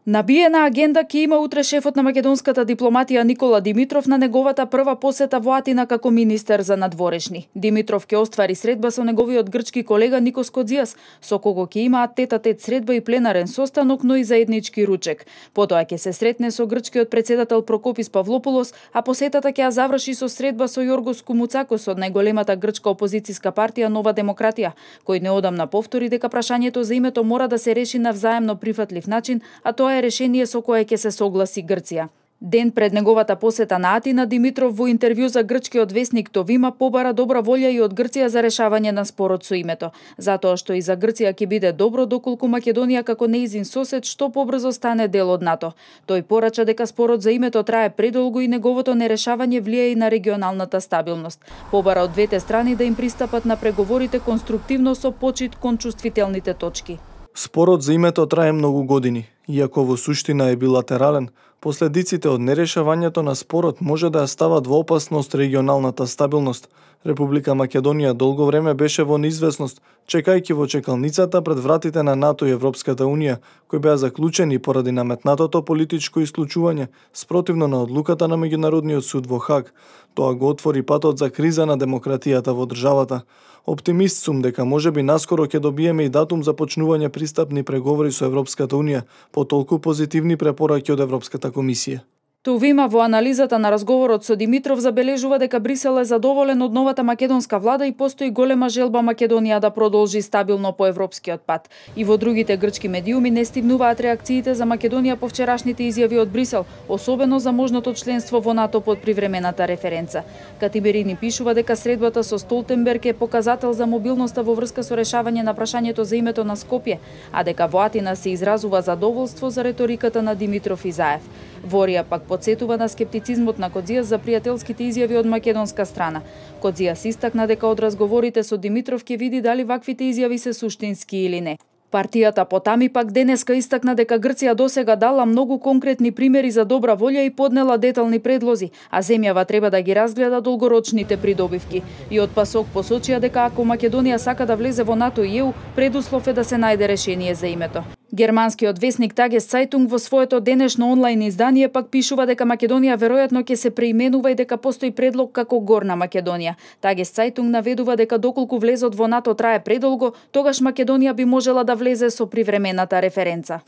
Набиена агенда ќе има утре шефот на македонската дипломатија Никола Димитров на неговата прва посета во Атина како министер за надворешни. Димитров ќе оствари средба со неговиот грчки колега Никос Кодзијас, со кого ќе имаат тет-а-тет средба и пленарен состанок, но и заеднички ручек. Потоа ќе се сретне со грчкиот претседател Прокопис Павлопулос, а посетата ќе ја заврши со средба со Јоргос Кумуцакос од најголемата грчка опозициска партија Нова демократија, кој неодамна повтори дека прашањето за името мора да се реши на взаемно прифатлив начин, а тоа е решение со кое ќе се согласи Грција. Ден пред неговата посета на Атина, Димитров во интервју за грчкиот весник Товима побара добра волја и од Грција за решавање на спорот со името, затоа што и за Грција ќе биде добро доколку Македонија како нејзин сосед што побрзо стане дел од НАТО. Тој порача дека спорот за името трае предолго и неговото нерешавање влијае и на регионалната стабилност. Побара од двете страни да им пристапат на преговорите конструктивно со почит кон чувствителните точки. Спорот за името трае многу години, иако во суштина е билатерален. Последиците од нерешавањето на спорот може да ја стават во опасност регионалната стабилност. Република Македонија долго време беше во неизвестност, чекајќи во чекалницата пред вратите на НАТО и Европската Унија, кои беа заклучени поради наметнатото политичко исклучување, спротивно на одлуката на Меѓународниот суд во Хаг. Тоа го отвори патот за криза на демократијата во државата. Оптимист сум дека можеби наскоро ќе добиеме и датум за почнување пристапни преговори со Европската Унија, по толку позитивни препораки од Европската комисија. Товима во анализата на разговорот со Димитров забележува дека Брисел е задоволен од новата македонска влада и постои голема желба Македонија да продолжи стабилно по европскиот пат. И во другите грчки медиуми не стигнуваат реакциите за Македонија по вчерашните изјави од Брисел, особено за можното членство во НАТО под привремената референца. Катиберини пишува дека средбата со Столтенберг е показател за мобилноста во врска со решавање на прашањето за името на Скопје, а дека во Атина се изразува задоволство за реториката на Димитров и Заев. Ворија пак подсетува на скептицизмот на Кодзијас за пријателските изјави од македонска страна. Кодзијас истакна дека од разговорите со Димитров ќе види дали ваквите изјави се суштински или не. Партијата Потами пак денеска истакна дека Грција досега дала многу конкретни примери за добра волја и поднела детални предлози, а земјава треба да ги разгледа долгорочните придобивки. И од ПАСОК посочија дека ако Македонија сака да влезе во НАТО и ЕУ, предуслов е да се најде решение за името. Германскиот весник Тагес Цајтунг во своето денешно онлайн издание пак пишува дека Македонија веројатно ќе се преименува и дека постои предлог како Горна Македонија. Тагес Цајтунг наведува дека доколку влезот во НАТО трае предолго, тогаш Македонија би можела да влезе со привремената референца.